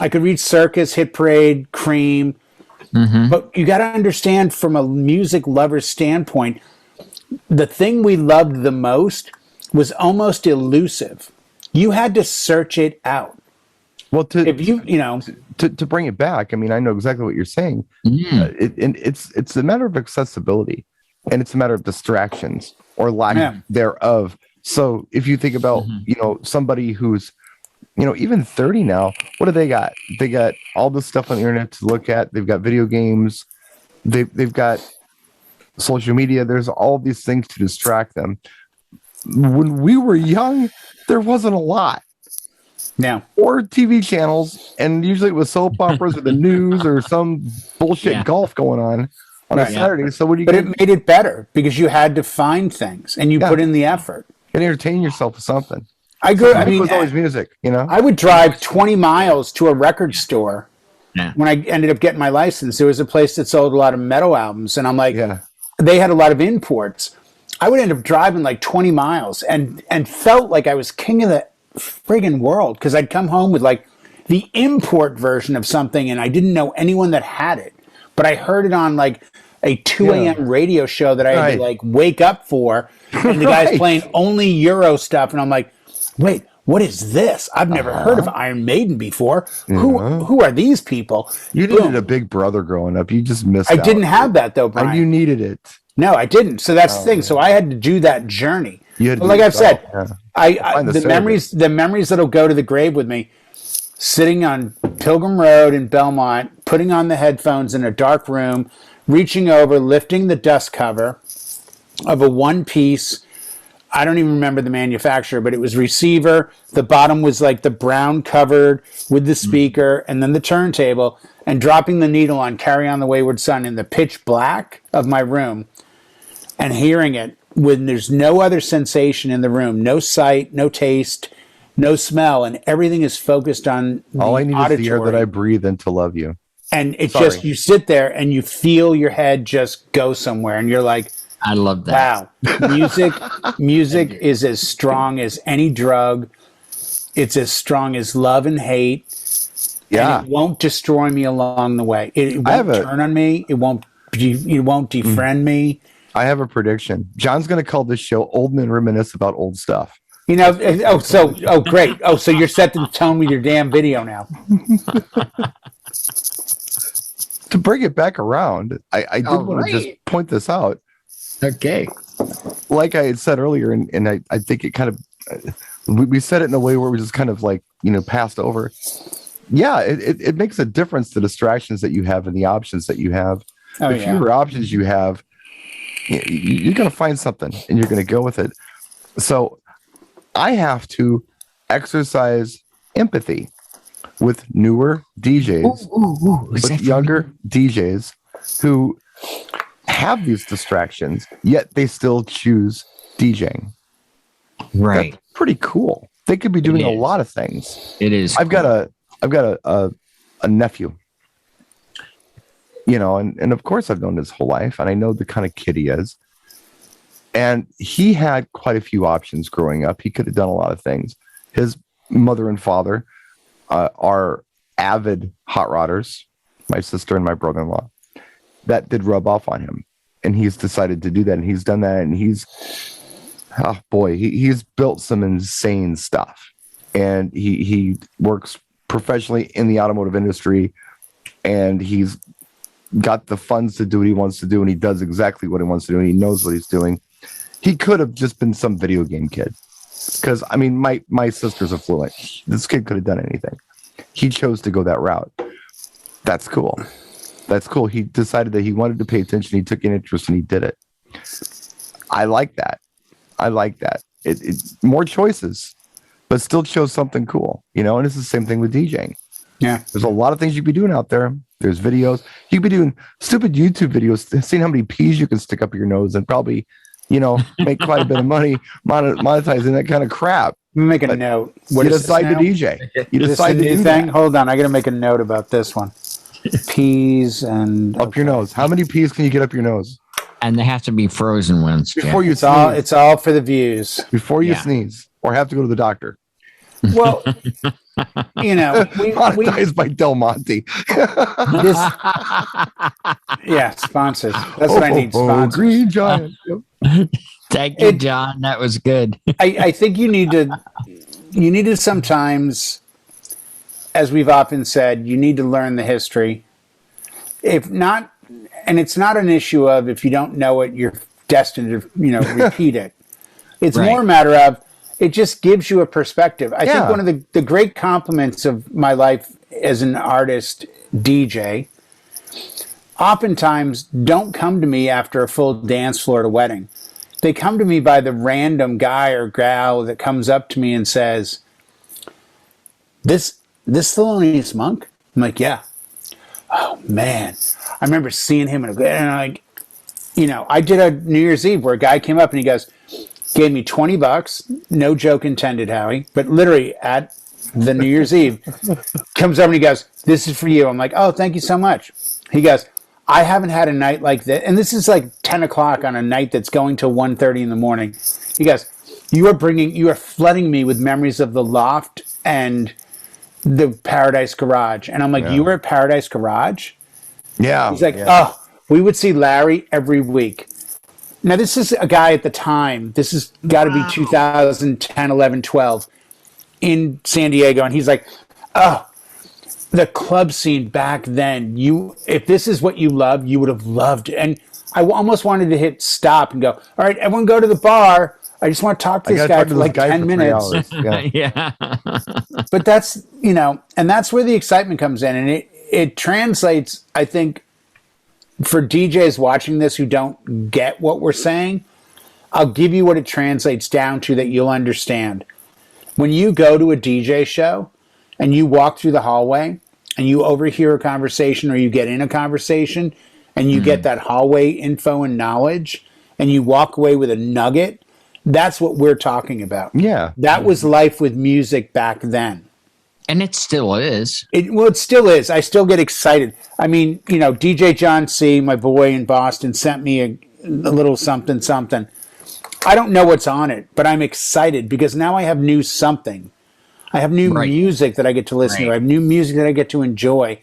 I could read Circus, Hit Parade, Cream. But you got to understand from a music lover's standpoint, the thing we loved the most was almost elusive. You had to search it out. Well, If you know, to bring it back, I mean, I know exactly what you're saying. It's a matter of accessibility, and it's a matter of distractions or lack thereof. So if you think about, somebody who's, even 30 now, what do they got? They got all this stuff on the internet to look at. They've got video games. They've got social media. There's all these things to distract them. When we were young, there wasn't a lot. now Or TV channels, and usually it was soap operas or the news or some bullshit golf going on a Saturday. So what do you? But it made it better because you had to find things and you put in the effort and entertain yourself with something. I grew. I It mean, was always music. I would drive 20 miles to a record store. When I ended up getting my license, there was a place that sold a lot of metal albums, and I'm like, they had a lot of imports. I would end up driving like 20 miles and felt like I was king of the friggin' world because I'd come home with like the import version of something and I didn't know anyone that had it, but I heard it on like a 2 a.m. radio show that I had to like wake up for, and the guy's playing only Euro stuff, and I'm like, wait, what is this? I've never heard of Iron Maiden before. Who are these people? You needed a big brother growing up. You just missed out. I didn't have that though, Brian. And you needed it. No, I didn't. So that's the thing. So I had to do that journey. But like I've said, the memories that'll go to the grave with me, sitting on Pilgrim Road in Belmont, putting on the headphones in a dark room, reaching over, lifting the dust cover of a one-piece, I don't even remember the manufacturer, but it was receiver. The bottom was like the brown covered with the speaker and then the turntable, and dropping the needle on Carry On the Wayward Son in the pitch black of my room and hearing it when there's no other sensation in the room, no sight, no taste, no smell, and everything is focused on the all I need auditory. is the air that I breathe and to love you. And it's just, you sit there and you feel your head just go somewhere, and you're like, I love that. wow, music is as strong as any drug. It's as strong as love and hate. Yeah. And it won't destroy me along the way. It won't turn on me. It won't defriend me. I have a prediction. John's going to call this show Old Men Reminisce About Old Stuff. You know, great. Oh, so you're set the tone with your damn video now. To bring it back around, I did want to just point this out. Okay. Like I had said earlier, and I think it kind of, we said it in a way where we just kind of like, passed over. Yeah, it makes a difference, the distractions that you have and the options that you have. The fewer options you have, you're going to find something and you're going to go with it. So I have to exercise empathy with newer DJs, with younger DJs who have these distractions, yet they still choose DJing. Right. That's pretty cool. They could be doing a lot of things. It is. I've got a nephew, and of course I've known his whole life, and I know the kind of kid he is. And he had quite a few options growing up. He could have done a lot of things. His mother and father are avid hot rodders, my sister and my brother-in-law. That did rub off on him, and he's decided to do that, and he's done that, and he's built some insane stuff, and he works professionally in the automotive industry, and he's got the funds to do what he wants to do, and he does exactly what he wants to do, and he knows what he's doing. He could have just been some video game kid, Because I mean, my sister's affluent. This kid could have done anything. He chose to go that route. That's cool. That's cool. He decided that he wanted to pay attention. He took an interest and he did it. I like that. It more choices, but still shows something cool, you know. And it's the same thing with DJing. Yeah, there's a lot of things you could be doing out there. There's videos. You could be doing stupid YouTube videos, seeing how many peas you can stick up your nose and probably, you know, make quite a bit of money monetizing that kind of crap. Make a note. What you decide to DJ. You decide to do thing. that. Hold on, I got to make a note about this one. Peas and up your nose. How many peas can you get up your nose? And they have to be frozen ones. Before you sneeze. It's all for the views. Before you sneeze or have to go to the doctor. Well, you know, monetized by Del Monte. Sponsors. That's what I need. Sponsors. Green Giant. Thank you, John. That was good. I think you need to sometimes, as we've often said, you need to learn the history. If not, and it's not an issue of if you don't know it, you're destined to, you know, repeat it. It's more a matter of it just gives you a perspective. I think one of the great compliments of my life as an artist DJ oftentimes don't come to me after a full dance floor at a wedding. They come to me by the random guy or gal that comes up to me and says, this Thelonious Monk? I'm like, yeah. Oh, man. I remember seeing him and like, you know, I did a New Year's Eve where a guy came up and he goes, gave me $20, no joke intended, Howie, but literally at the New Year's Eve, comes up and he goes, this is for you. I'm like, oh, thank you so much. He goes, I haven't had a night like this. And this is like 10 o'clock on a night that's going till 1:30 in the morning. He goes, you are flooding me with memories of the Loft and the Paradise Garage. And I'm like, you were at Paradise Garage? Yeah. He's like, oh, we would see Larry every week. Now, this is a guy at the time. This has got to be 2010, 11, 12 in San Diego. And he's like, oh, the club scene back then. If this is what you love, you would have loved it. And I almost wanted to hit stop and go, all right, everyone go to the bar. I just want to talk to this guy for like 10 minutes. Yeah. But that's, you know, and that's where the excitement comes in. And it translates, I think, for DJs watching this who don't get what we're saying, I'll give you what it translates down to that you'll understand. When you go to a DJ show and you walk through the hallway and you overhear a conversation or you get in a conversation and you get that hallway info and knowledge and you walk away with a nugget, that's what we're talking about. Yeah. That was life with music back then. And it still is. It still is. I still get excited. I mean, you know, DJ John C., my boy in Boston, sent me a little something. I don't know what's on it, but I'm excited because now I have new something. I have new music that I get to listen to. I have new music that I get to enjoy.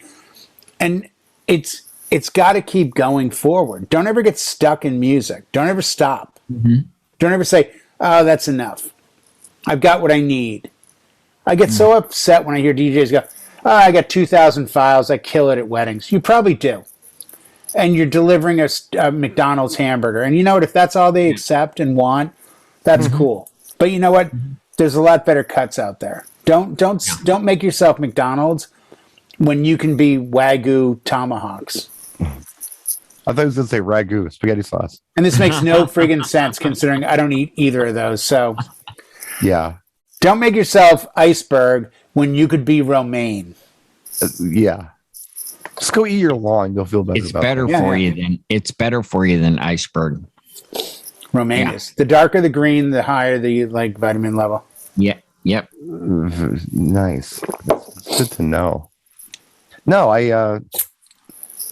And it's got to keep going forward. Don't ever get stuck in music. Don't ever stop. Mm-hmm. Don't ever say, oh, that's enough. I've got what I need. I get so upset when I hear DJs go, oh, I got 2,000 files. I kill it at weddings. You probably do. And you're delivering a McDonald's hamburger. And you know what? If that's all they accept and want, that's cool. But you know what? There's a lot better cuts out there. Don't make yourself McDonald's when you can be Wagyu tomahawks. I thought he was going to say ragu, spaghetti sauce. And this makes no friggin' sense considering I don't eat either of those. So, yeah. Don't make yourself iceberg when you could be romaine. Yeah. Just go eat your lawn. You'll feel better. It's better for you than iceberg. Romaine is. The darker the green, the higher the vitamin level. Yeah. Yep. Nice. Good to know. No,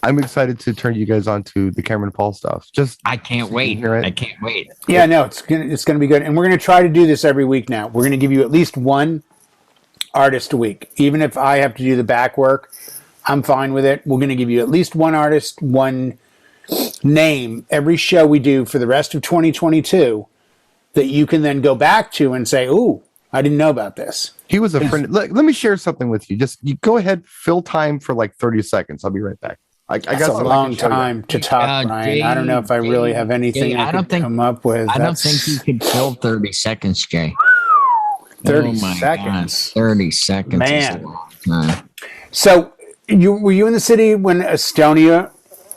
I'm excited to turn you guys on to the Cameron Paul stuff. I can't wait. I can't wait. Yeah, no, it's gonna be good, and we're gonna try to do this every week now. We're gonna give you at least one artist a week, even if I have to do the back work. I'm fine with it. We're gonna give you at least one artist, one name every show we do for the rest of 2022 that you can then go back to and say, "Ooh, I didn't know about this." He was a friend. Let me share something with you. You go ahead, fill time for like 30 seconds. I'll be right back. I got a long time to talk, Brian. I don't know if I really have anything I could come up with. I don't think you could fill 30 seconds, Jay. 30 my seconds. God. 30 seconds. Man. Is a long time. So, were you in the city when Estonia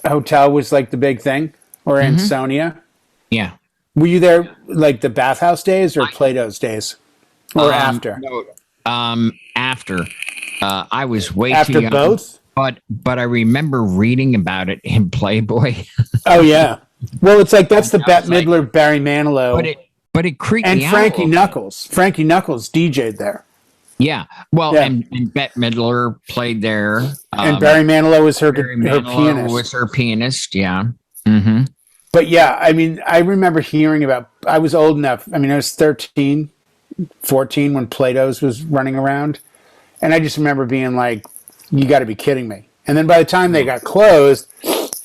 Hotel was like the big thing, or Ansonia? Yeah. Were you there like the bathhouse days or Plato's days, or after? No, after. I was way After too young. both? But I remember reading about it in Playboy. Oh yeah. Well, it's like that's the Bette was like- Midler, Barry Manilow, But it creeped and me out. Frankie a little. Knuckles. Frankie Knuckles DJ'd there, Yeah. Well, Yeah. And Bette Midler played there. and Barry Manilow was her Barry her Manilow pianist. was her pianist. Yeah. Mm-hmm. But yeah, I mean, I remember hearing about. I was old enough. I mean, I was 13, 14 when Plato's was running around, and I just remember being like, "You got to be kidding me!" And then by the time they got closed,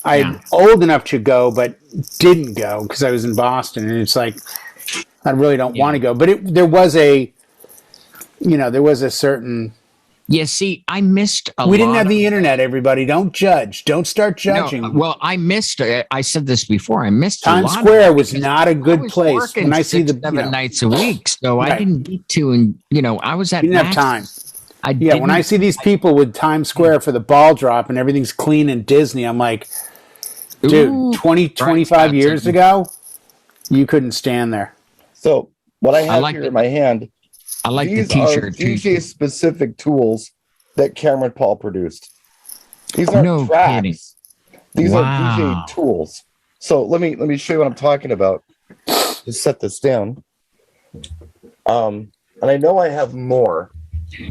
I'm old enough to go, but didn't go because I was in Boston, and it's like I really don't want to go. But there was a certain. Yeah, see, I missed a lot. We didn't have the internet, everybody. Don't judge. Don't start judging. No, well, I missed. I said this before. I missed Times a lot Square of it was because not a good I was place. working When I see 6-7 nights a week, so I Right. didn't get to, and I was at. You didn't have Max. time. Yeah, when I see these people with Times Square for the ball drop and everything's clean and Disney, I'm like, dude, Ooh, 25 years ago, you couldn't stand there. So what I have like here it. in my hand, I like the these T-shirt are too. DJ specific tools that Cameron Paul produced. These aren't No tracks. kidding. These are Wow. DJ tools. So let me show you what I'm talking about. Just set this down. And I know I have more.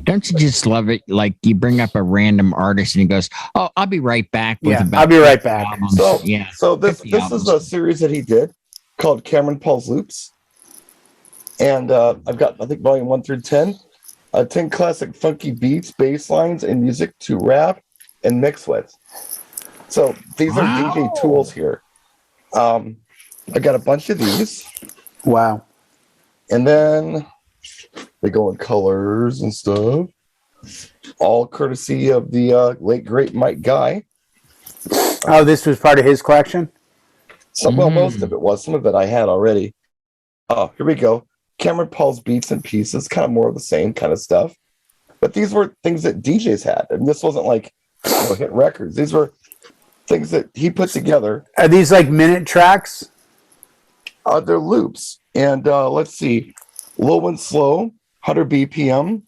Don't you just love it? Like you bring up a random artist and he goes, "Oh, I'll be right back." With Yeah, about I'll be right 50 back. albums." So yeah. So this 50 is albums. a series that he did called Cameron Paul's Loops. And I've got, I think, volume 1 through 10. 10 classic funky beats, bass lines, and music to rap and mix with. So these are DJ tools here. I got a bunch of these. Wow. And then they go in colors and stuff. All courtesy of the late, great Mike Guy. Oh, this was part of his collection? Well, most of it was. Some of it I had already. Oh, here we go. Cameron Paul's Beats and Pieces, kind of more of the same kind of stuff. But these were things that DJs had. And this wasn't like hit records. These were things that he put together. Are these like minute tracks? They're loops. And let's see. Low and slow, 100 BPM,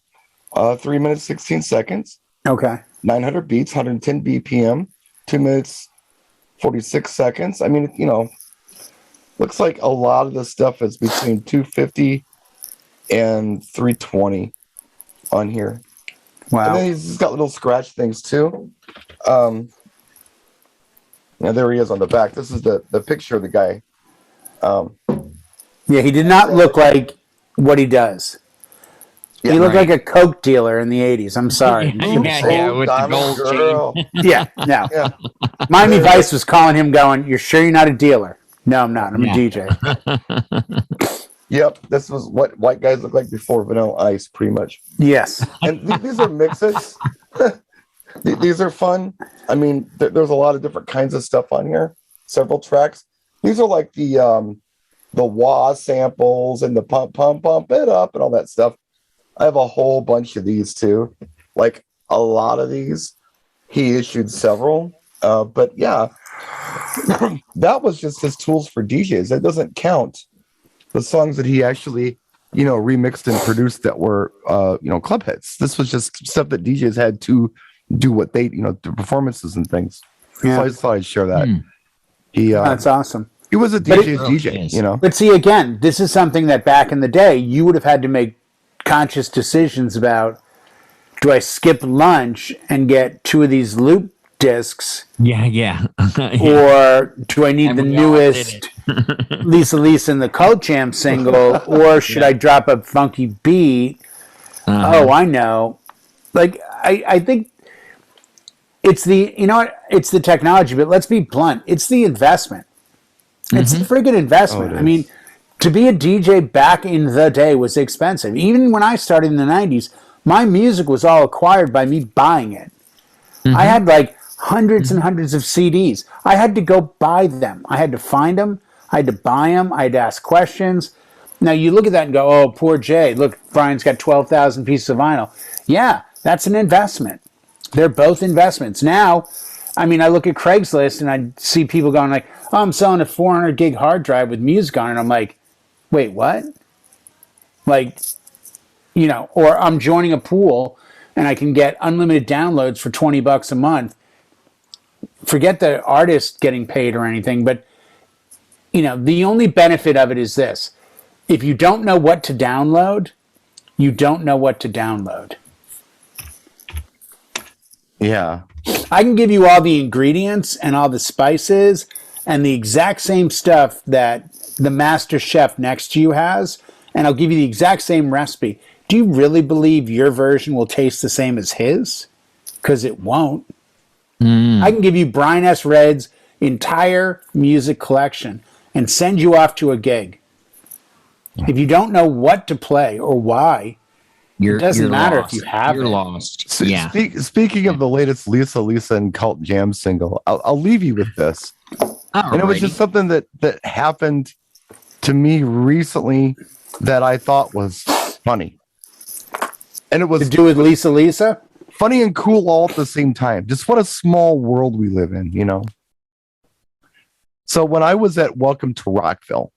3 minutes, 16 seconds. Okay. 900 beats, 110 BPM, 2 minutes, 46 seconds. I mean, looks like a lot of the stuff is between 250 and 320 on here. Wow. And then he's got little scratch things too. Now there he is on the back. This is the picture of the guy. Yeah, he did not look like what he does. He looked like a Coke dealer in the 80s. I'm sorry. Yeah, with the gold girl. Yeah, no. Yeah. Miami Vice was calling him going, "You're sure you're not a dealer?" No, I'm not. I'm a DJ. Yep, this was what white guys look like before Vanilla Ice, pretty much. Yes. And these are mixes. These are fun. I mean, there's a lot of different kinds of stuff on here. Several tracks. These are like the wah samples and the pump it up and all that stuff. I have a whole bunch of these too. Like a lot of these, he issued several. But yeah, that was just his tools for DJs. That doesn't count the songs that he actually, remixed and produced that were, club hits. This was just stuff that DJs had to do what they, the performances and things. Yeah. So I just thought I'd share that. That's awesome. He was a DJ's DJ, But see, again, this is something that back in the day, you would have had to make conscious decisions about, do I skip lunch and get 2 of these loop discs? Yeah. Or do I need the newest Lisa and the Cult Jam single? Or should I drop a funky beat? Oh, I know. Like, I think it's it's the technology, but let's be blunt. It's the investment. It's the friggin' investment. I mean, to be a DJ back in the day was expensive. Even when I started in the 90s, my music was all acquired by me buying it. I had like hundreds and hundreds of CDs. I had to go buy them. I had to find them. I had to buy them. I had to ask questions. Now you look at that and go, oh, poor Jay. Look, Brian's got 12,000 pieces of vinyl. Yeah, that's an investment. They're both investments. Now, I mean, I look at Craigslist and I see people going like, oh, I'm selling a 400 gig hard drive with music on it. I'm like, wait, what? Like, you know, or I'm joining a pool and I can get unlimited downloads for $20 a month. Forget the artist getting paid or anything, but, you know, the only benefit of it is this. If you don't know what to download, you don't know what to download. Yeah. I can give you all the ingredients and all the spices and the exact same stuff that the master chef next to you has, and I'll give you the exact same recipe. Do you really believe your version will taste the same as his? Because it won't. I can give you Brian S. Red's entire music collection and send you off to a gig. If you don't know what to play or why, it doesn't matter lost. if you have You're it. lost. Speaking of the latest Lisa and Cult Jam single, I'll leave you with this. And it was just something that happened to me recently that I thought was funny. And it was To do with Lisa? funny and cool all at the same time. Just what a small world we live in, you know? So when I was at Welcome to Rockville,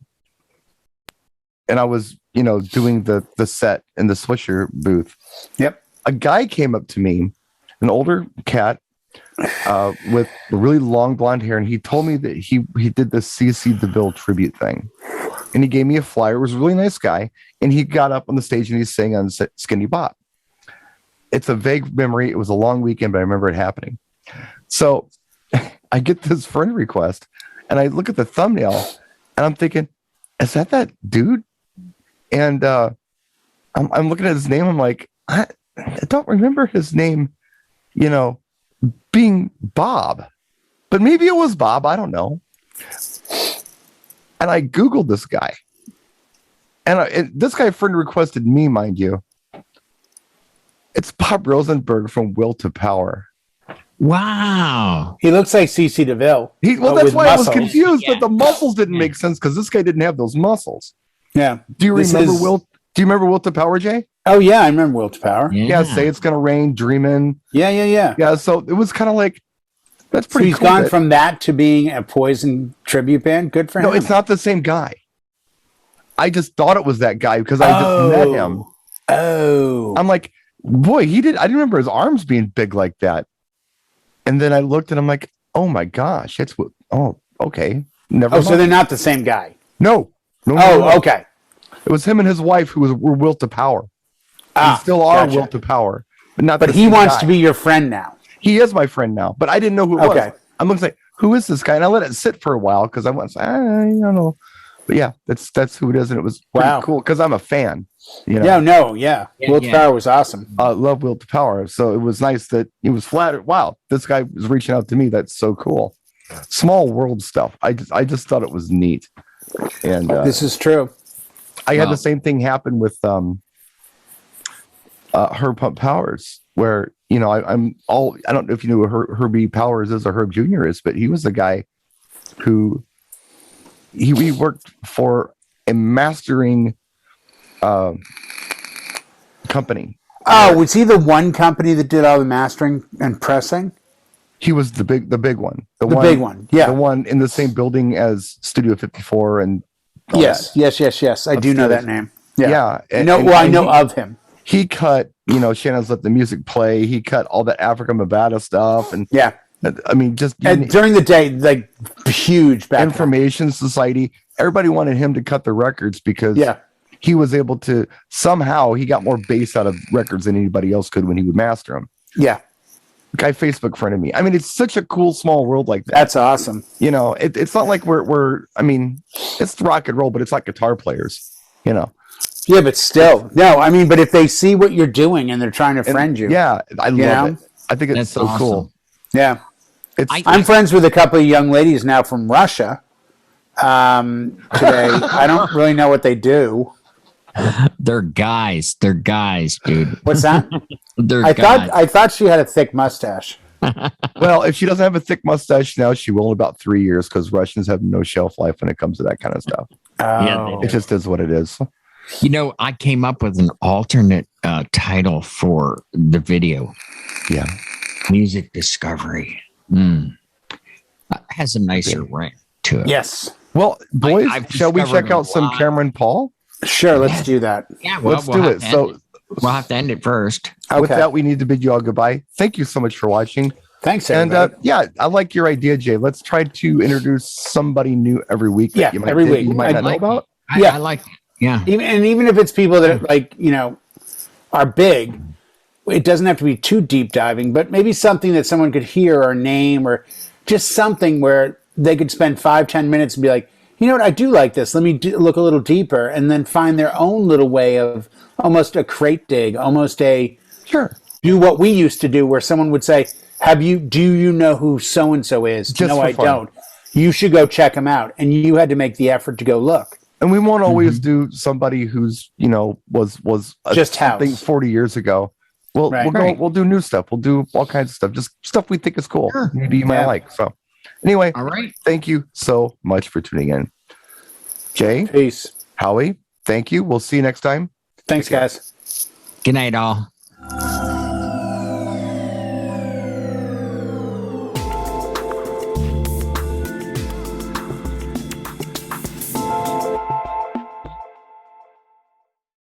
and I was, you know, doing the set in the Swisher booth, Yep. a guy came up to me, an older cat with really long blonde hair, and he told me that he did the CC DeVille tribute thing. And he gave me a flyer. It was a really nice guy. And he got up on the stage and he sang on Skinny Bop. It's a vague memory. It was a long weekend, but I remember it happening. So I get this friend request and I look at the thumbnail and I'm thinking, is that dude? And I'm looking at his name. I'm like, I don't remember his name, you know, being Bob, but maybe it was Bob. I don't know. And I Googled this guy. And this guy friend requested me, mind you. It's Bob Rosenberg from Will to Power. Wow. He looks like CC DeVille. That's why muscles. I was confused, Yeah. but the muscles didn't make sense because this guy didn't have those muscles. Yeah. Do you This remember is- Will? Do you remember Will to Power, Jay? Oh, yeah, I remember Will to Power. Yeah, Say It's Gonna Rain, Dreamin'. Yeah. Yeah, so it was kind of like, that's So pretty he's cool. gone from that to being a Poison tribute band. Good for him. No, it's not the same guy. I just thought it was that guy because I just met him. Oh. I'm like, boy, I didn't remember his arms being big like that. And then I looked and I'm like, oh my gosh, okay. Never Oh, so mind. they're not the same guy. No. Oh, okay. It was him and his wife who were Will to Power. And still are gotcha. Will to Power. But But he wants to be your friend now. He is my friend now, but I didn't know who it Okay. was. I'm looking like, who is this guy? And I let it sit for a while because I went, I don't know. But yeah, that's who it is, and it was pretty Wow. cool because I'm a fan. You know, Yeah. Will to Power was awesome. I love Will to Power, so it was nice that he was flattered. Wow, this guy was reaching out to me. That's so cool. Small world stuff. I just thought it was neat, and This is true. I had Wow. the same thing happen with Herb Pump Powers, where you know I don't know if you knew who Herbie Powers is or Herb Jr. is, but he was the guy who he worked for a mastering company. Oh, was he the one company that did all the mastering and pressing? He was the big one, The big one, yeah. the one in the same building as Studio 54 and all Yes. I do know that name. Yeah. and I know of him. he cut, you know, Shannon's Let the Music Play. He cut all that Africa Mabata stuff. And Yeah. I mean, just And during the day, like huge back then. Information Society, everybody wanted him to cut the records because Yeah. he was able to, somehow he got more bass out of records than anybody else could when he would master them. Yeah. Guy Facebook friended me. I mean, it's such a cool small world like that. That's awesome. You know, it's not like we're I mean, it's rock and roll, but it's like guitar players, you know. Yeah, but still. No, I mean, but if they see what you're doing and they're trying to friend you. Yeah, I love know? it. I think it's That's so awesome. cool. Yeah. It's I'm friends with a couple of young ladies now from Russia. Today, I don't really know what they do. They're guys. They're guys, dude. What's that? They're I guys. thought she had a thick mustache. Well, if she doesn't have a thick mustache now, she will in about 3 years because Russians have no shelf life when it comes to that kind of stuff. Yeah, It just is what it is. You know, I came up with an alternate title for the video. Yeah. Music Discovery. Has a nicer ring to it. Yes. Well, boys, I've shall we discovered check out some lot. Cameron Paul? Sure, let's do that. Yeah, well, Let's do it. So we'll have to end it first. Okay. with that, we need to bid you all goodbye. Thank you so much for watching. Thanks, And everybody. yeah, I like your idea, Jay. Let's try to introduce somebody new every week. Yeah, every week. You might not know like about. I like it. Yeah. Even if it's people that like, are big, it doesn't have to be too deep diving, but maybe something that someone could hear or name, or just something where they could spend 5-10 minutes and be like, you know what, I do like this. Let me look a little deeper, and then find their own little way of almost a crate dig, almost a Sure. do what we used to do, where someone would say, do you know who so-and-so is? Just no, for I fun. don't. You should go check them out. And you had to make the effort to go look. And we won't always do somebody who's was Just something house. 40 years ago. We'll do new stuff. We'll do all kinds of stuff. Just stuff we think is cool. Sure. Maybe you might Yeah. like. So anyway, All right. thank you so much for tuning in. Jay, Peace. Howie, thank you. We'll see you next time. Thanks, guys. Good night, all.